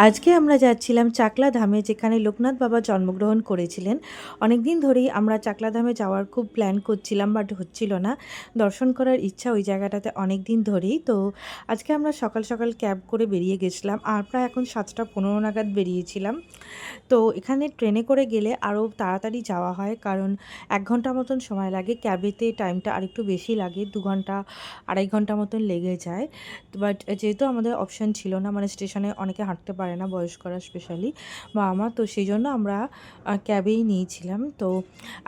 আজকে আমরা যাচ্ছিলাম চাকলা ধামে, যেখানে লোকনাথ বাবা জন্মগ্রহণ করেছিলেন। অনেক দিন ধরেই আমরা চাকলা ধামে যাওয়ার খুব প্ল্যান করছিলাম, বাট হচ্ছিল না। দর্শন করার ইচ্ছা ওই জায়গাটাতে অনেক দিন ধরেই। তো আজকে আমরা সকাল সকাল ক্যাব করে বেরিয়ে গেছিলাম, আর প্রায় এখন 7টা 15 নাগাদ বেরিয়েছিলাম। তো এখানে ট্রেনে করে গেলে আরও তাড়াতাড়ি যাওয়া হয়, কারণ 1 ঘন্টা মতন সময় লাগে। ক্যাবেতে টাইমটা আরেকটু বেশি লাগে, 2 ঘন্টা 2.5 ঘন্টা মতন লেগে যায়। বাট যেহেতু আমাদের অপশান ছিল না, মানে স্টেশনে অনেকে হাঁটতে পারে না, বয়স্করা স্পেশালি বা আমার, তো সেই জন্য আমরা ক্যাবেই নিয়েছিলাম। তো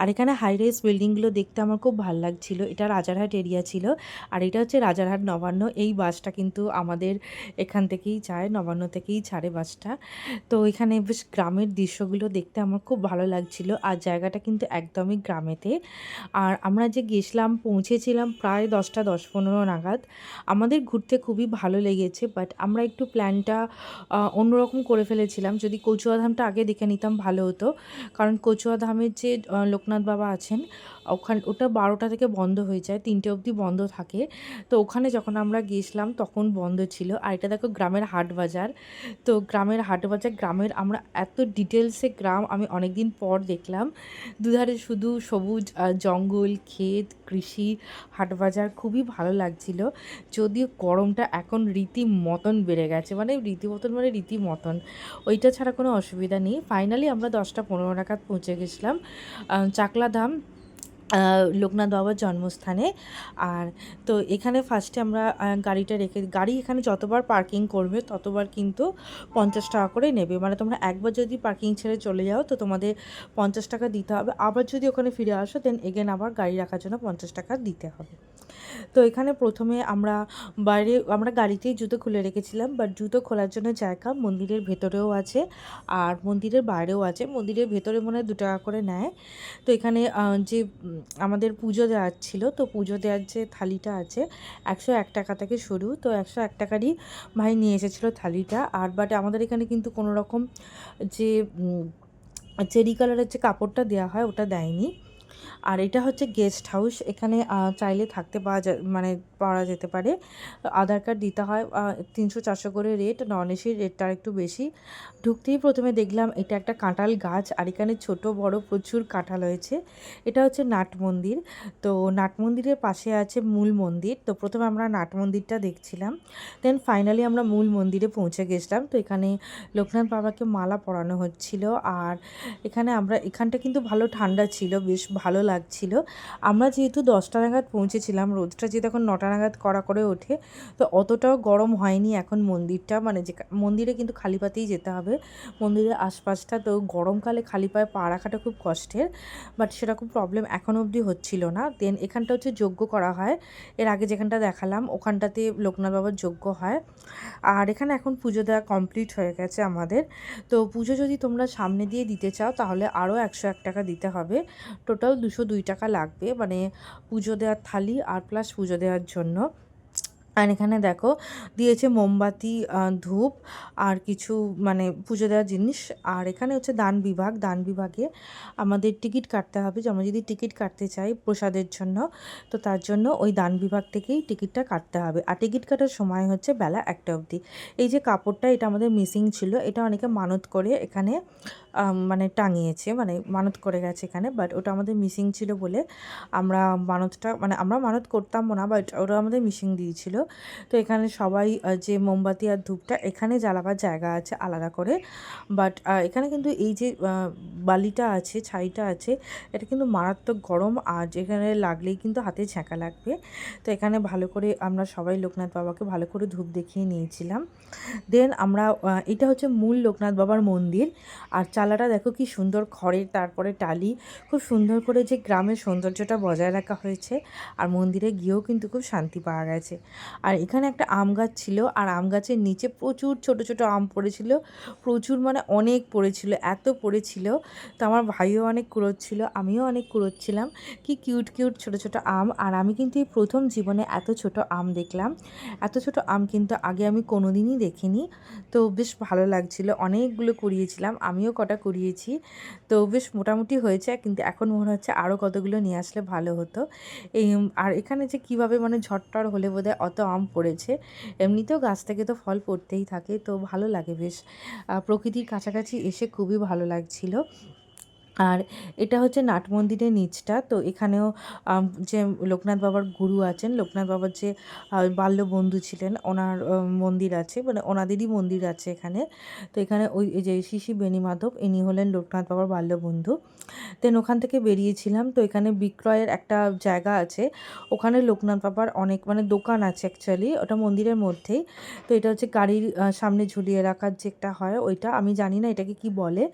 আর এখানে হাই রাইজ বিল্ডিংগুলো দেখতে আমার খুব ভালো লাগছিল। এটা রাজারহাট এরিয়া ছিল, আর এটা হচ্ছে রাজারহাট নবান্ন। এই বাসটা কিন্তু আমাদের এখান থেকেই যায়, নবান্ন থেকেই ছাড়ে বাসটা। তো এখানে বেশ গ্রামের দৃশ্যগুলো দেখতে আমার খুব ভালো লাগছিল, আর জায়গাটা কিন্তু একদমই গ্রামেতে। আর আমরা যে গেছিলাম, পৌঁছেছিলাম প্রায় 10টা 10-15 নাগাদ। আমাদের ঘুরতে খুবই ভালো লেগেছে, বাট আমরা একটু প্ল্যানটা অন্যরকম করে ফেলেছিলাম। যদি কচুয়া ধামটা আগে দেখে নিতাম ভালো হতো, কারণ কচুয়া ধামের যে লোকনাথ বাবা আছেন, ওটা 12টা থেকে বন্ধ হয়ে যায়, 3টে অবধি বন্ধ থাকে। তো ওখানে যখন আমরা গিয়েছিলাম তখন বন্ধ ছিল। আর এটা দেখো গ্রামের হাট বাজার। তো গ্রামের হাট বাজার, গ্রামের আমরা এত ডিটেলসে গ্রাম আমি অনেক দিন পর দেখলাম। দুধারে শুধু সবুজ জঙ্গল, ক্ষেত, কৃষি, হাট বাজার, খুবই ভালো লাগছিল। যদিও গরমটা এখন রীতিমতন বেড়ে গেছে, মানে রীতিমতন মানে রীতিমতন, ওইটা ছাড়া কোনো অসুবিধা নেই। ফাইনালি আমরা 10টা 15 নাগাদ পৌঁছে গেছিলাম চাকলা ধাম, লোকনাথ বাবার জন্মস্থানে। আর তো এখানে ফার্স্টে আমরা গাড়িটা রেখে, গাড়ি এখানে যতবার পার্কিং করবে ততবার কিন্তু 50 টাকা করে নেবে। মানে তোমরা একবার যদি পার্কিং ছেড়ে চলে যাও তো তোমাদের 50 টাকা দিতে হবে। আবার যদি ওখানে ফিরে আসো দেন এগেন আবার গাড়ি রাখার জন্য 50 টাকা দিতে হবে। তো এখানে প্রথমে আমরা গাড়িতেই জুতো খুলে রেখেছিলাম, বাট জুতো খোলার জন্য জায়গা মন্দিরের ভেতরেও আছে আর মন্দিরের বাইরেও আছে। মন্দিরের ভেতরে মনে হয় 2 টাকা করে নেয়। তো এখানে যে আমাদের পুজো দেওয়ার ছিল, তো পুজো দেওয়ার যে থালিটা আছে 101 টাকা থেকে শুরু। তো 101 টাকারই ভাই নিয়ে এসেছিলো থালিটা। আর বাট আমাদের এখানে কিন্তু কোনো রকম যে চেরি কালারের যে কাপড়টা দেওয়া হয় ওটা দেয়নি। আর এটা হচ্ছে গেস্ট হাউস। এখানে চাইলে থাকতে পারা যেতে পারে। আধার কার্ড দিতে হয়। 300-400 করে রেট, নন এসির রেটটা আরেকটু বেশি। ঢুকতেই প্রথমে দেখলাম এটা একটা কাঁঠাল গাছ, আর এখানে ছোট বড় প্রচুর কাঁঠাল হয়েছে। এটা হচ্ছে নাট মন্দির। তো নাট মন্দিরের পাশে আছে মূল মন্দির। তো প্রথমে আমরা নাট মন্দিরটা দেখছিলাম, দেন ফাইনালি আমরা মূল মন্দিরে পৌঁছে গেছিলাম। তো এখানে লোকনাথ বাবাকে মালা পরানো হচ্ছিল। আর এখানটা কিন্তু ভালো ঠান্ডা ছিল, বেশ ভালো লাগছিল। আমরা যেহেতু 10টা নাগাদ পৌঁছেছিলাম, রোদটা যেহেতু এখন 9টা নাগাদ কড়া করে ওঠে, তো অতটাও গরম হয়নি এখন মন্দিরটা। মানে যে মন্দিরে কিন্তু খালি পাতেই যেতে হবে, মন্দিরের আশপাশটা। তো গরমকালে খালি পায়ে পা রাখাটা খুব কষ্টের, বাট সেরকম প্রবলেম এখনও অবধি হচ্ছিল না। দেন এখানটা হচ্ছে যজ্ঞ করা হয়। এর আগে যেখানটা দেখালাম ওখানটাতে লোকনাথ বাবার যজ্ঞ হয়। আর এখানে এখন পুজো দেওয়া কমপ্লিট হয়ে গেছে আমাদের। তো পুজো যদি তোমরা সামনে দিয়ে দিতে চাও তাহলে আরও 101 টাকা দিতে হবে। টোটাল 202 টাকা লাগবে, মানে পুজো দেওয়ার থালি আর প্লাস পুজো দেওয়ার জন্য। আর এখানে দেখো দিয়েছে মোমবাতি, ধূপ আর কিছু মানে পুজো দেওয়ার জিনিস। আর এখানে হচ্ছে দান বিভাগ। দান বিভাগে আমাদের টিকিট কাটতে হবে, যে আমরা যদি টিকিট কাটতে চাই প্রসাদের জন্য, তো তার জন্য ওই দান বিভাগ থেকেই টিকিটটা কাটতে হবে। আর টিকিট কাটার সময় হচ্ছে বেলা 1টা অবধি। এই যে কাপড়টা, এটা আমাদের মিসিং ছিল। এটা অনেকে মানত করে এখানে মানে টাঙিয়েছে, মানে মানত করে গেছে এখানে, বাট ওটা আমাদের মিসিং ছিল বলে আমরা আমরা মানত করতাম না, বাট ওটা আমাদের মিসিং দিয়েছিল। তো এখানে সবাই যে মোমবাতি আর ধূপটা এখানে জ্বালাবার জায়গা আছে আলাদা করে। বাট এখানে কিন্তু এই যে বালিটা আছে, ছাইটা আছে, এটা কিন্তু মারাত্মক গরম, আর যেখানে লাগলেই কিন্তু হাতে ছ্যাঁকা লাগবে। তো এখানে ভালো করে আমরা সবাই লোকনাথ বাবাকে ভালো করে ধূপ দেখিয়ে নিয়েছিলাম। দেন আমরা এটা হচ্ছে মূল লোকনাথ বাবার মন্দির। আর চালাটা দেখো কি সুন্দর খড়ের, তারপরে টালি, খুব সুন্দর করে যে গ্রামের সৌন্দর্যটা বজায় রাখা হয়েছে। আর মন্দিরে গিয়েও কিন্তু খুব শান্তি পাওয়া গেছে। আর এখানে একটা আম গাছ ছিল, আর আম গাছের নিচে প্রচুর ছোট ছোট আম পড়েছিল। প্রচুর মানে অনেক পড়েছিল, এত পড়েছিল। তো আমার ভাইও অনেক কুড়োচ্ছিল, আমিও অনেক কুড়োচ্ছিলাম। কি কিউট কিউট ছোট ছোট আম। আর আমি কিন্তু এই প্রথম জীবনে এত ছোট আম দেখলাম। এত ছোট আম কিন্তু আগে আমি কোনোদিনই দেখিনি। তো বেশ ভালো লাগছিল, অনেকগুলো কুড়িয়েছিলাম, আমিও কটা কুড়িয়েছি। তো বেশ মোটামুটি হয়েছে, কিন্তু এখন মনে হচ্ছে আরও কতগুলো নিয়ে আসলে ভালো হতো। আর এখানে যে কীভাবে মানে ঝটটর হলে বোধহয় অত আম পড়েছে। এমনিতেও গাছ থেকে তো ফল পড়তেই থাকে, তো ভালো লাগে বেশ। প্রকৃতির কাছাকাছি এসে খুবই ভালো লাগছিল। আর এটা হচ্ছে নাট মন্দিরের নিচটা। তো এখানেও যে লোকনাথ বাবার গুরু আছেন, লোকনাথ বাবার যে বাল্য বন্ধু ছিলেন, ওনার মন্দির আছে, মানে ওনাদেরই মন্দির আছে এখানে। তো এখানে ওই এই যে শ্রী শ্রী বেণীমাধব, ইনি হলেন লোকনাথ বাবার বাল্য বন্ধু। দেন ওখান থেকে বেরিয়েছিলাম। তো এখানে বিক্রয়ের একটা জায়গা আছে, ওখানে লোকনাথ বাবার অনেক মানে দোকান আছে অ্যাকচুয়ালি, ওটা মন্দিরের মধ্যেই। তো এটা হচ্ছে গাড়ির সামনে ঝুলিয়ে রাখার যে একটা হয় ওইটা, আমি জানি না এটাকে কি বলে,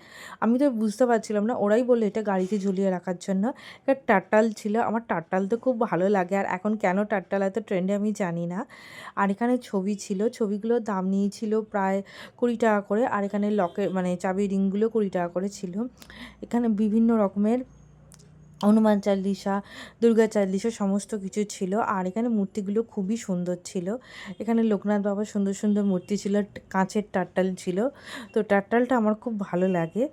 আমি তো বুঝতে পারছিলাম না, ওরাই বললো এটা গাড়িতে ঝুলিয়ে রাখার জন্য। একটা টার্টাল ছিল, আমার টার্টাল তো খুব ভালো লাগে, আর এখন কেন টার্টাল এত ট্রেন্ডে আমি জানি না। আর এখানে ছবি ছিল, ছবিগুলোর দাম নিয়েছিল প্রায় 20 টাকা করে, আর এখানে লকের মানে চাবি রিংগুলো 20 টাকা করে ছিল। এখানে বিভিন্ন রকমের হনুমান চালিসা, দুর্গা চালিসা সমস্ত কিছু ছিল। আর এখানে মূর্তিগুলো খুবই সুন্দর ছিল। এখানে লোকনাথ বাবার সুন্দর সুন্দর মূর্তি ছিল, কাঁচের টার্টাল ছিল। তো টার্টালটা আমার খুব ভালো লাগে,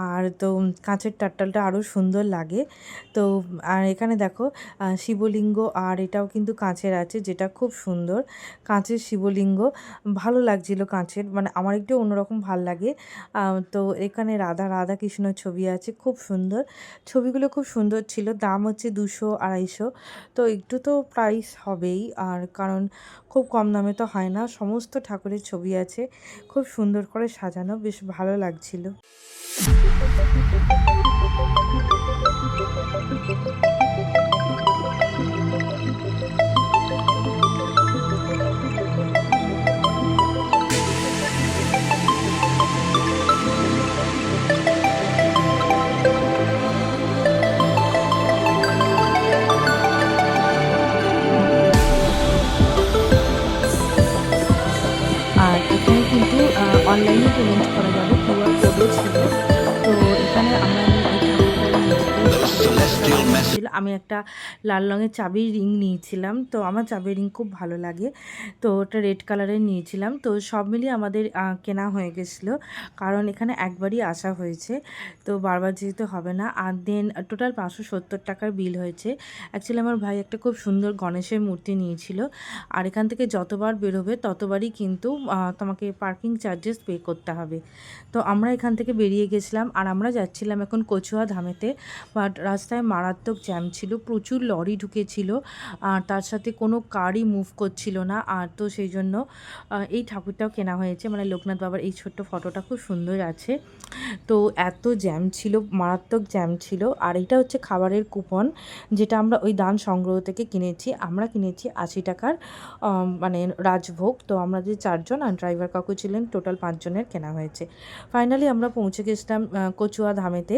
আর তো কাঁচের টার্টালটা আরও সুন্দর লাগে। তো আর এখানে দেখো শিবলিঙ্গ, আর এটাও কিন্তু কাঁচের আছে, যেটা খুব সুন্দর। কাঁচের শিবলিঙ্গ ভালো লাগছিল, কাঁচের মানে আমার একটু অন্যরকম ভাল লাগে। তো এখানে রাধা কৃষ্ণর ছবি আছে, খুব সুন্দর। ছবিগুলো খুব সুন্দর ছিল। দাম হচ্ছে 200-250। তো একটু তো প্রাইস হবেই, আর কারণ খুব কম দামে তো হয় না। সমস্ত ঠাকুরের ছবি আছে, খুব সুন্দর করে সাজানো, বেশ ভালো লাগছিল। আর এখানে কিন্তু অনলাইনে পেমেন্ট করা যাবে, কিউআর কোডও ছিল। তো এখানে আমরা এই ঠাকুরটাকে নিয়েছিল, আমি একটা লাল রঙের চাবির রিং নিয়েছিলাম। তো আমার চাবির রিং খুব ভালো লাগে, তো ওটা রেড কালারের নিয়েছিলাম। তো সব মিলিয়ে আমাদের কেনা হয়ে গেছিলো, কারণ এখানে একবারই আসা হয়েছে, তো বারবার যেহেতু হবে না। আর দেন টোটাল 570 টাকার বিল হয়েছে। অ্যাকচুয়ালি আমার ভাই একটা খুব সুন্দর গণেশের মূর্তি নিয়েছিল, আর এখান থেকে যতবার বেরোবে ততবারই কিন্তু তোমাকে পার্কিং চার্জেস পে করতে হবে। তো আমরা এখান থেকে বেরিয়ে গেছিলাম, আর আমরা যাচ্ছিলাম এখন কচুয়া ধামেতে। বাট রাস্তায় মারাত্মক জ্যাম ছিল, প্রচুর লরি ঢুকেছিল, আর তার সাথে কোনো কারই মুভ করছিল না। আর তো সেই জন্য এই ঠাকুরটাও কেনা হয়েছে, মানে লোকনাথ বাবার এই ছোট্ট ফটোটা খুব সুন্দর আছে। তো এত জ্যাম ছিল, মারাত্মক জ্যাম ছিল। আর এটা হচ্ছে খাবারের কুপন, যেটা আমরা ওই দান সংগ্রহ থেকে কিনেছি। আমরা কিনেছি 80 টাকার মানে রাজভোগ। তো আমরা যে 4 জন আর ড্রাইভার কাকু ছিলেন, টোটাল 5 জনের কেনা হয়েছে। ফাইনালি আমরা পৌঁছে গেছিলাম কচুয়া ধামেতে।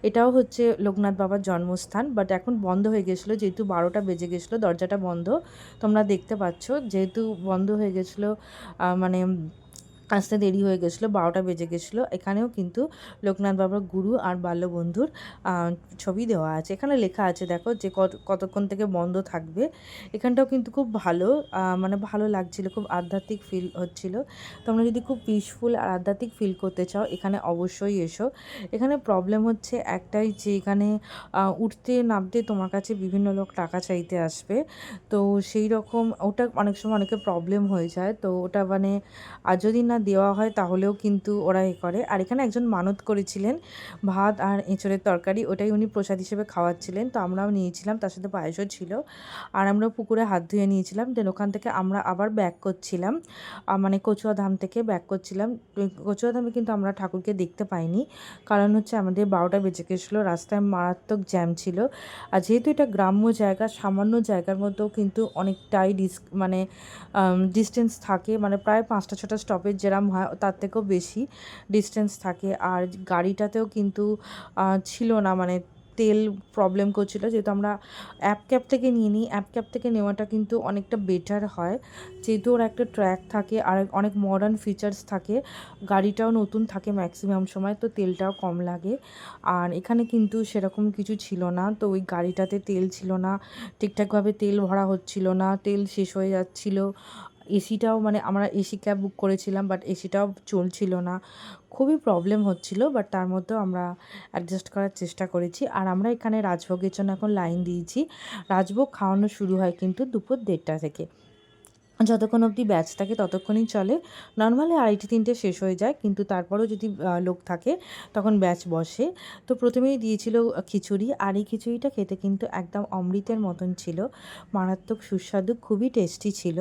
এটাও হচ্ছে লোকনাথ বাবার জন্মস্থান, বাট এখন বন্ধ হয়ে গেছিলো, যেহেতু 12টা বেজে গেছিলো, দরজাটা বন্ধ তোমরা দেখতে পাচ্ছ। যেহেতু বন্ধ হয়ে গেছিলো, মানে আসতে দেরি হয়ে গেছিলো, 12টা বেজে গেছিলো। এখানেও কিন্তু লোকনাথ বাবার গুরু আর বাল্যবন্ধুর ছবি দেওয়া আছে। এখানে লেখা আছে দেখো যে কতক্ষণ থেকে বন্ধ থাকবে। এখানটাও কিন্তু খুব ভালো, মানে ভালো লাগছিল, খুব আধ্যাত্মিক ফিল হচ্ছিল। তোমরা যদি খুব পিসফুল আর আধ্যাত্মিক ফিল করতে চাও, এখানে অবশ্যই এসো। এখানে প্রবলেম হচ্ছে একটাই, যে এখানে উঠতে নামতে তোমার কাছে বিভিন্ন লোক টাকা চাইতে আসবে। তো সেই রকম ওটা অনেক সময় অনেকের প্রবলেম হয়ে যায়। তো ওটা মানে আর যদি না দেওয়া হয় তাহলেও কিন্তু ওরা করে। আর এখানে একজন মানত করেছিলেন ভাত আর এঁচড়ের তরকারি, ওটাই উনি প্রসাদ হিসেবে খাওয়াচ্ছিলেন। তো আমরাও নিয়েছিলাম, তার সাথে পায়েসও ছিল। আর আমরা পুকুরে হাত ধুয়ে নিয়েছিলাম। দেন ওখান থেকে আমরা আবার ব্যাক করছিলাম, মানে কচুয়া ধাম থেকে ব্যাক করছিলাম। কচুয়া ধামে কিন্তু আমরা ঠাকুরকে দেখতে পাইনি, কারণ হচ্ছে আমাদের 12টা বেজে গেছিলো, রাস্তায় মারাত্মক জ্যাম ছিল। আর যেহেতু এটা গ্রাম্য জায়গা, সামান্য জায়গার মধ্যেও কিন্তু অনেকটাই মানে ডিস্টেন্স থাকে, মানে প্রায় 5টা-6টা স্টপেজ যেরম হয় তার থেকেও বেশি ডিস্টেন্স থাকে। আর গাড়িটাতেও কিন্তু ছিল না, মানে তেল প্রবলেম করছিলো। যেহেতু আমরা অ্যাপ ক্যাব থেকে নিয়ে নিই, অ্যাপ ক্যাব থেকে নেওয়াটা কিন্তু অনেকটা বেটার হয়, যেহেতু ওর একটা ট্র্যাক থাকে আর অনেক মডার্ন ফিচার্স থাকে, গাড়িটাও নতুন থাকে ম্যাক্সিমাম সময়, তো তেলটাও কম লাগে। আর এখানে কিন্তু সেরকম কিছু ছিল না, তো ওই গাড়িটাতে তেল ছিল না, ঠিকঠাকভাবে তেল ভরা হচ্ছিল না, তেল শেষ হয়ে যাচ্ছিলো। এসিটাও, মানে আমরা এসি ক্যাব বুক করেছিলাম, বাট এসিটাও চলছিল না, খুবই প্রবলেম হচ্ছিল। বাট তার মধ্যেও আমরা অ্যাডজাস্ট করার চেষ্টা করেছি। আর আমরা এখানে রাজভোগের জন্য এখন লাইন দিয়েছি। রাজভোগ খাওয়ানো শুরু হয় কিন্তু দুপুর 1:30টা থেকে। যতক্ষণ অবধি ব্যাচ থাকে ততক্ষণই চলে। নরমালি 2:30-3টে শেষ হয়ে যায়, কিন্তু তারপরেও যদি লোক থাকে তখন ব্যাচ বসে। তো প্রথমেই দিয়েছিল খিচুড়ি, আর এই খিচুড়িটা খেতে কিন্তু একদম অমৃতের মতন ছিল, মারাত্মক সুস্বাদু, খুবই টেস্টি ছিল,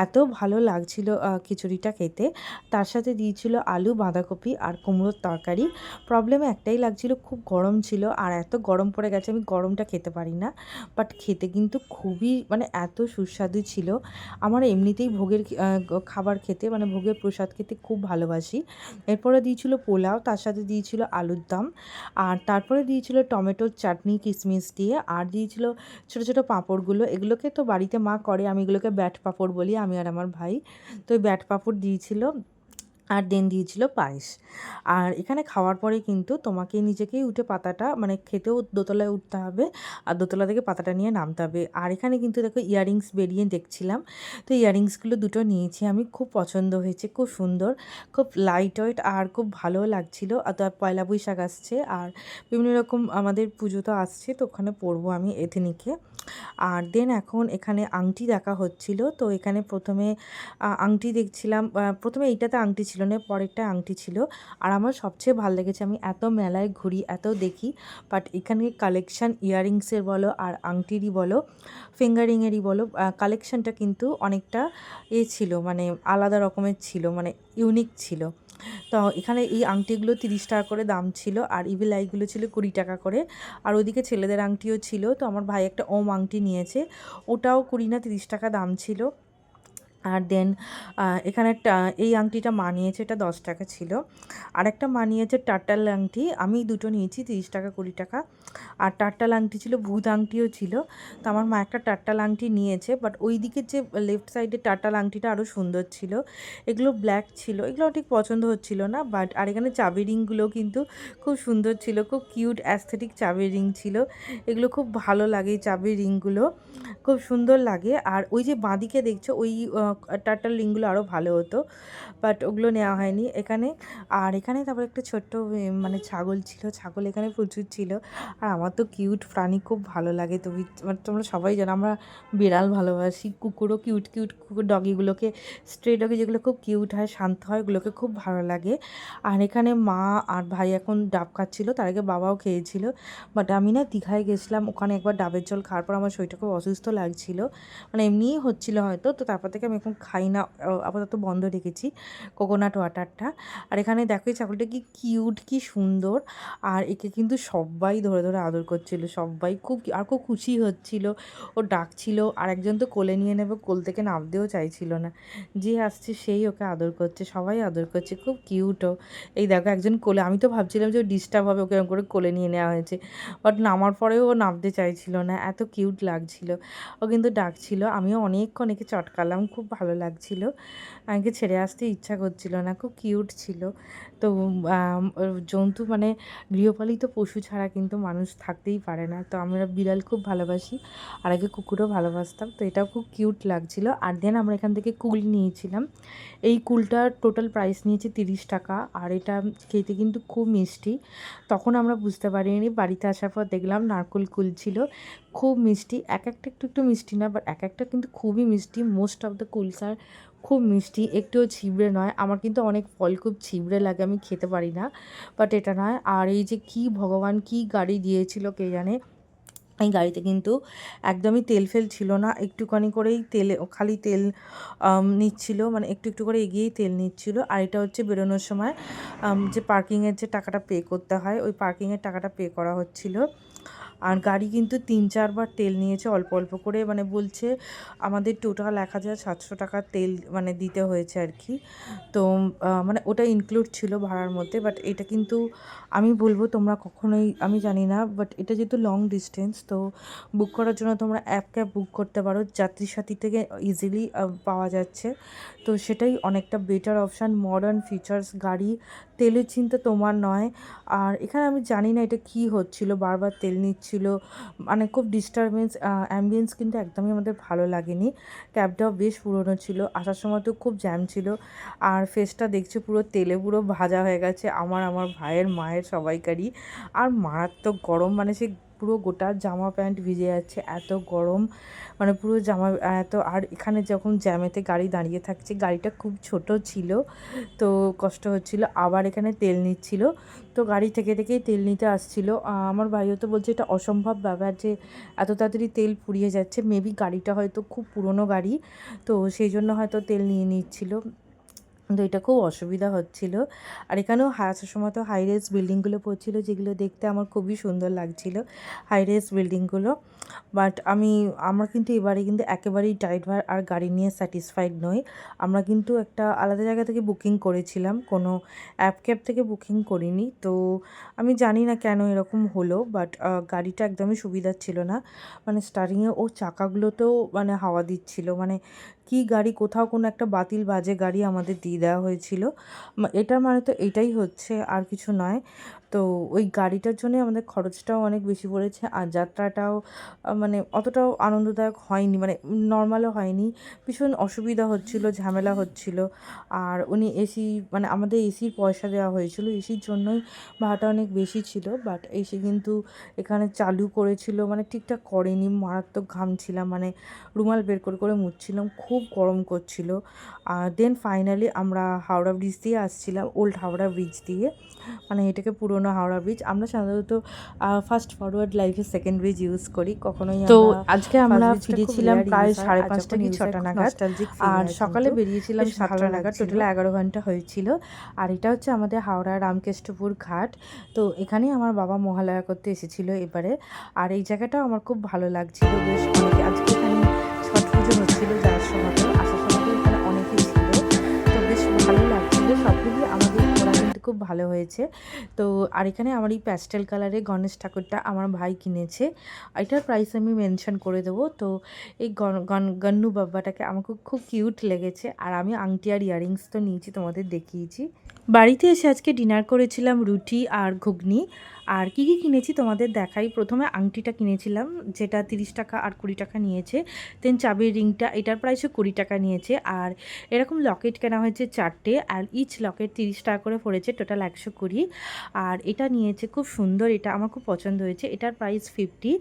এত ভালো লাগছিল খিচুড়িটা খেতে। তার সাথে দিয়েছিল আলু, বাঁধাকপি আর কুমড়োর তরকারি। প্রবলেম একটাই লাগছিল, খুব গরম ছিল, আর এত গরম পড়ে গেছে আমি গরমটা খেতে পারি না, বাট খেতে কিন্তু খুবই মানে এত সুস্বাদু ছিল। আমার এমনিতেই ভোগের খাবার খেতে মানে ভোগের প্রসাদ খেতে খুব ভালোবাসি। এরপরে দিয়েছিল পোলাও, তার সাথে দিয়েছিল আলুর দম, আর তারপরে দিয়েছিল টমেটোর চাটনি কিশমিশ দিয়ে, আর দিয়েছিল ছোটো ছোটো পাঁপড়গুলো। এগুলোকে তো বাড়িতে মা করে, আমি এগুলোকে ব্যাট পাঁপড় বলি, আমি আর আমার ভাই। তো ওই ব্যাট পাঁপড় দিয়েছিল, আর দেন দিয়েছিল পায়েস। আর এখানে খাওয়ার পরে কিন্তু তোমাকে নিজেকেই উঠে পাতাটা মানে খেতেও দোতলায় উঠতে হবে, আর দোতলা থেকে পাতাটা নিয়ে নামতে হবে। আর এখানে কিন্তু দেখো ইয়াররিংস বেরিয়ে দেখছিলাম, তো ইয়াররিংসগুলো দুটো নিয়েছি আমি, খুব পছন্দ হয়েছে, খুব সুন্দর, খুব লাইট ওয়েট, আর খুব ভালোও লাগছিলো। আর তো পয়লা বৈশাখ আসছে, আর বিভিন্ন রকম আমাদের পুজো তো আসছে, তো ওখানে পরবো আমি এথনিকে। আর দেন এখন এখানে আংটি দেখা হচ্ছিল, তো এখানে প্রথমে আংটি দেখছিলাম, প্রথমে এইটাতে আংটি ছিল না, পরেরটা আংটি ছিল। আর আমার সবচেয়ে ভালো লেগেছে, আমি এত মেলায় ঘুরি, এত দেখি, বাট এখানে কালেকশান ইয়াররিংসের বলো আর আংটিরই বলো, ফিঙ্গারিংয়েরই বলো, কালেকশানটা কিন্তু অনেকটা ছিল, মানে আলাদা রকমের ছিল, মানে ইউনিক ছিল। তো এখানে এই আংটিগুলো 30 টাকা করে দাম ছিল, আর ইভিল আইগুলো ছিল 20 টাকা করে। আর ওদিকে ছেলেদের আংটিও ছিল, তো আমার ভাই একটা ওম আংটি নিয়েছে, ওটাও 20 না 30 টাকা দাম ছিল। আর দেন এখানে এই আংটিটা মা নিয়েছে, এটা 10 টাকা ছিল। আর একটা মা নিয়েছে টার্টাল আংটি, আমি দুটো নিয়েছি 30 টাকা 20 টাকা। আর টার্টাল আংটি ছিল, ভূত আংটিও ছিল। তো আমার মা একটা টার্টাল আংটি নিয়েছে, বাট ওই দিকের যে লেফট সাইডে টার্টাল আংটিটা আরও সুন্দর ছিল, এগুলো ব্ল্যাক ছিল, এগুলো ঠিক পছন্দ হচ্ছিল না। বাট আর এখানে চাবি রিংগুলো কিন্তু খুব সুন্দর ছিল, খুব কিউট অ্যাস্থেটিক চাবি রিং ছিল, এগুলো খুব ভালো লাগে, এই চাবি রিংগুলো খুব সুন্দর লাগে। আর ওই যে বাঁদিকে দেখছো ওই টার্টাল রিংগুলো আরও ভালো হতো, বাট ওগুলো নেওয়া হয়নি এখানে। আর এখানে তারপর একটা ছোট্ট মানে ছাগল ছিল, ছাগল এখানে প্রচুর ছিল। আর আমার তো কিউট প্রাণী খুব ভালো লাগে, তো মানে তোমরা সবাই জানো আমরা বিড়াল ভালোবাসি, কুকুরও কিউট কিউট কুকুর, ডগিগুলোকে, স্ট্রে ডগি যেগুলো খুব কিউট হয়, শান্ত হয়, ওগুলোকে খুব ভালো লাগে। আর এখানে মা আর ভাই এখন ডাব খাচ্ছিল, তার আগে বাবাও খেয়েছিল। বাট আমি না দীঘায় গেছিলাম, ওখানে একবার ডাবের জল খাওয়ার পর আমার শরীরটা খুব অসুস্থ লাগছিল, মানে এমনিই হচ্ছিলো হয়তো, তো তারপর থেকে আমি এখন খাই না, আপাতত বন্ধ রেখেছি কোকোনাট ওয়াটারটা। আর এখানে দেখো এই ছাগলটা কি কিউট, কি সুন্দর, আর একে কিন্তু সবাই ধরে ধরে আদর করছিল, সবাই খুব আর খুব খুশি হচ্ছিল, ও ডাকছিল। আর একজন তো কোলে নিয়ে নেবে, কোল থেকে নামতেও চাইছিল না, যে আসছে সেই ওকে আদর করছে, সবাই আদর করছে, খুব কিউটও। এই দেখো একজন কোলে, আমি তো ভাবছিলাম যে ও ডিস্টার্ব হবে, ওকে এরকম করে কোলে নিয়ে নেওয়া হয়েছে, বাট নামার পরেও ও নামতে চাইছিল না, এত কিউট লাগছিল, ও কিন্তু ডাকছিল। আমিও অনেকক্ষণ একে চটকালাম, খুব ভালো লাগছিল, আমাকে ছেড়ে আসতে ইচ্ছা করছিল না, খুব কিউট ছিল। তো জন্তু মানে গৃহপালিত পশু ছাড়া কিন্তু মানুষ থাকতেই পারে না, তো আমরা বিড়াল খুব ভালোবাসি, আর আগে কুকুরও ভালোবাসতাম, তো এটাও খুব কিউট লাগছিল। আর দেন আমরা এখান থেকে কুল নিয়েছিলাম, এই কুলটার টোটাল প্রাইস নিয়েছে 30 টাকা, আর এটা খেতে কিন্তু খুব মিষ্টি। তখন আমরা বুঝতে পারিনি, বাড়িতে আসার পর দেখলাম নারকেল কুল ছিল, খুব মিষ্টি, এক একটা একটু একটু মিষ্টি না, বাট এক একটা কিন্তু খুবই মিষ্টি, মোস্ট অফ দ্য কুলস আর খুব মিষ্টি, একটুও ছিবড়ে নয়। আমার কিন্তু অনেক ফল খুব ছিবড়ে লাগে, আমি খেতে পারি না, বাট এটা নয়। আর এই যে কি ভগবান কি গাড়ি দিয়েছিল কে জানে, এই গাড়িতে কিন্তু একদমই তেল ফেল ছিল না, একটুখানি করেই তেলে খালি তেল নিচ্ছিল, মানে একটু একটু করে এগিয়েই তেল নিচ্ছিল। আর এটা হচ্ছে বেরোনোর সময় যে পার্কিংয়ের যে টাকাটা পে করতে হয়, ওই পার্কিংয়ের টাকাটা পে করা হচ্ছিল। আর গাড়ি কিন্তু 3-4 বার তেল নিয়েছে অল্প অল্প করে, মানে বলছে আমাদের টোটাল 1700 টাকা তেল মানে দিতে হয়েছে আর কি। তো মানে ওটা ইনক্লুড ছিল ভাড়ার মধ্যে, বাট এটা কিন্তু আমি বলবো তোমরা কখনোই, আমি জানি না, বাট এটা যেহেতু লং ডিস্টেন্স, তো বুক করার জন্য তোমরা অ্যাপ ক্যাব বুক করতে পারো, যাত্রী সাথী থেকে ইজিলি পাওয়া যাচ্ছে, তো সেটাই অনেকটা বেটার অপশান। মডার্ন ফিচার্স গাড়ি, তেলের চিন্তা তোমার নয়। আর এখানে আমি জানি না এটা কী হচ্ছিল, বারবার তেল নিচ্ছিল, মানে খুব ডিস্টারবেন্স, অ্যাম্বিয়েন্স কিন্তু একদমই আমাদের ভালো লাগেনি। ক্যাবটাও বেশ পুরনো ছিল, আসার সময় তো খুব জ্যাম ছিল। আর ফেসটা দেখছি পুরো তেলে পুরো ভাজা হয়ে গেছে, আমার ভাইয়ের, মায়ের, সবাইকারই। আর মারাত্মক গরম, মানে সে পুরো গোটা জামা প্যান্ট ভিজে যাচ্ছে, এত গরম, মানে পুরো জামা এত। আর এখানে যখন জ্যামেতে গাড়ি দাঁড়িয়ে থাকছে, গাড়িটা খুব ছোট ছিল, তো কষ্ট হচ্ছিল। আবার এখানে তেল নিচ্ছিল, তো গাড়ি থেকে থেকেই তেল নিতে আসছিল। আমার ভাইও তো বলছে এটা অসম্ভব ব্যাপার যে এত তাড়াতাড়ি তেল ফুরিয়ে যাচ্ছে, মেবি গাড়িটা হয়তো খুব পুরনো গাড়ি, তো সেই জন্য হয়তো তেল নিয়ে নিচ্ছিল। তো এটা খুব অসুবিধা হচ্ছিল। আর এখানেও আসার সময় তো হাই রেজ বিল্ডিংগুলো পড়ছিল, যেগুলো দেখতে আমার খুবই সুন্দর লাগছিল, হাই রেজ বিল্ডিংগুলো। বাট আমরা কিন্তু এবারে কিন্তু একেবারেই ড্রাইভার আর গাড়ি নিয়ে স্যাটিসফাইড নই। আমরা কিন্তু একটা আলাদা জায়গা থেকে বুকিং করেছিলাম, কোনো অ্যাপ ক্যাব থেকে বুকিং করিনি। তো আমি জানি না কেন এরকম হলো, বাট গাড়িটা একদমই সুবিধার ছিল না। মানে স্টার্টিংয়ে ও চাকাগুলোতেও মানে হাওয়া দিচ্ছিল, মানে কি গাড়ি, কোথাও কোনো একটা বাতিল বাজে গাড়ি আমাদের দিয়ে দেওয়া হয়েছিল। এটার মানে তো এটাই হচ্ছে, আর কিছু নয়। তো ওই গাড়িটার জন্যে আমাদের খরচটাও অনেক বেশি পড়েছে, আর যাত্রাটাও মানে অতটাও আনন্দদায়ক হয়নি, মানে নর্মালও হয়নি, ভীষণ অসুবিধা হচ্ছিল, ঝামেলা হচ্ছিল। আর উনি এসি, মানে আমাদের এসির পয়সা দেওয়া হয়েছিল, এসির জন্যই ভাড়াটা অনেক বেশি ছিল। বাট এসি কিন্তু এখানে চালু করেছিল, মানে ঠিকঠাক করেনি, মারাত্মক ঘামছিলাম, মানে রুমাল বের করে করে মুছছিলাম, খুব গরম করছিল। দেন ফাইনালি আমরা হাওড়া ব্রিজ দিয়ে আসছিলাম, ওল্ড হাওড়া ব্রিজ দিয়ে, মানে এটাকে পুরোনো হাওড়া ব্রিজ। আমরা সাধারণত ফাস্ট ফরওয়ার্ড লাইফে সেকেন্ড ব্রিজ ইউজ করি, কখনোই তো আমরা আজকে আমরা ফিরেছিলাম প্রায় প্রায় 5:30 কি 6টা নাগাদ, আর সকালে বেরিয়েছিলাম 7টা নাগাদ, টোটাল 11 ঘন্টা হয়েছিল। আর এটা হচ্ছে আমাদের হাওড়া রামকৃষ্ণপুর ঘাট। তো এখানেই আমার বাবা মহালয়া করতে এসেছিল এবারে। আর এই জায়গাটাও আমার খুব ভালো লাগছিল, বেশ অনেকে, আজকে এখানে ছট পুজো হচ্ছিল, যাওয়ার সময় আসার সময় এখানে অনেকেই ছিল, তো বেশ ভালো লাগছিল। সবগুলি আমাদের ঘোরা কিন্তু খুব ভালো হয়েছে। তো আর এখানে আমার এই প্যাস্টেল কালারের গণেশ ঠাকুরটা আমার ভাই কিনেছে, এটার প্রাইস আমি মেনশন করে দেবো। তো এই গন্নু বাব্বাটাকে আমার খুব খুব কিউট লেগেছে। আর আমি আংটি আর ইয়াররিংস তো নিয়েছি, তোমাদের দেখিয়েছি। বাড়িতে এসে আজকে ডিনার করেছিলাম রুটি আর ঘুগনি। আর কী কী কিনেছি তোমাদের দেখাই। প্রথমে আংটিটা কিনেছিলাম, যেটা 30 টাকা আর 20 টাকা নিয়েছে। দেন চাবির রিংটা, এটার প্রাইসও 20 টাকা নিয়েছে। আর এরকম লকেট কেনা হয়েছে 4টে, আর ইচ লকেট 30 টাকা করে পড়েছে, টোটাল 120। আর এটা নিয়েছে, খুব সুন্দর, এটা আমার খুব পছন্দ হয়েছে, এটার প্রাইস 50।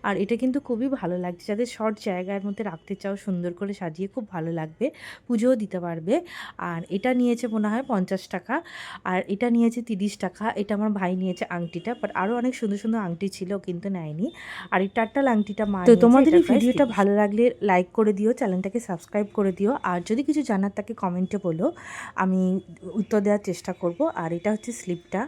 আর এটা কিন্তু খুবই ভালো লাগছে, যাদের শর্ট জায়গার মধ্যে রাখতে চাও, সুন্দর করে সাজিয়ে খুব ভালো লাগবে, পুজোও দিতে পারবে। আর এটা নিয়েছে মনে হয় 50 টাকা। আর এটা নিয়েছে 30 টাকা। এটা আমার ভাই নিয়েছে আংটিটা, বাট আরও অনেক সুন্দর সুন্দর আংটি ছিল, কিন্তু নেয়নি। আর এই টাট্টাল আংটিটা মা নিয়েছে। তো তোমাদের এই ভিডিওটা ভালো লাগলে লাইক করে দিও, চ্যানেলটাকে সাবস্ক্রাইব করে দিও, আর যদি কিছু জানার থাকে কমেন্টে বলো, আমি উত্তর দেওয়ার চেষ্টা করব। আর এটা হচ্ছে স্লিপটা।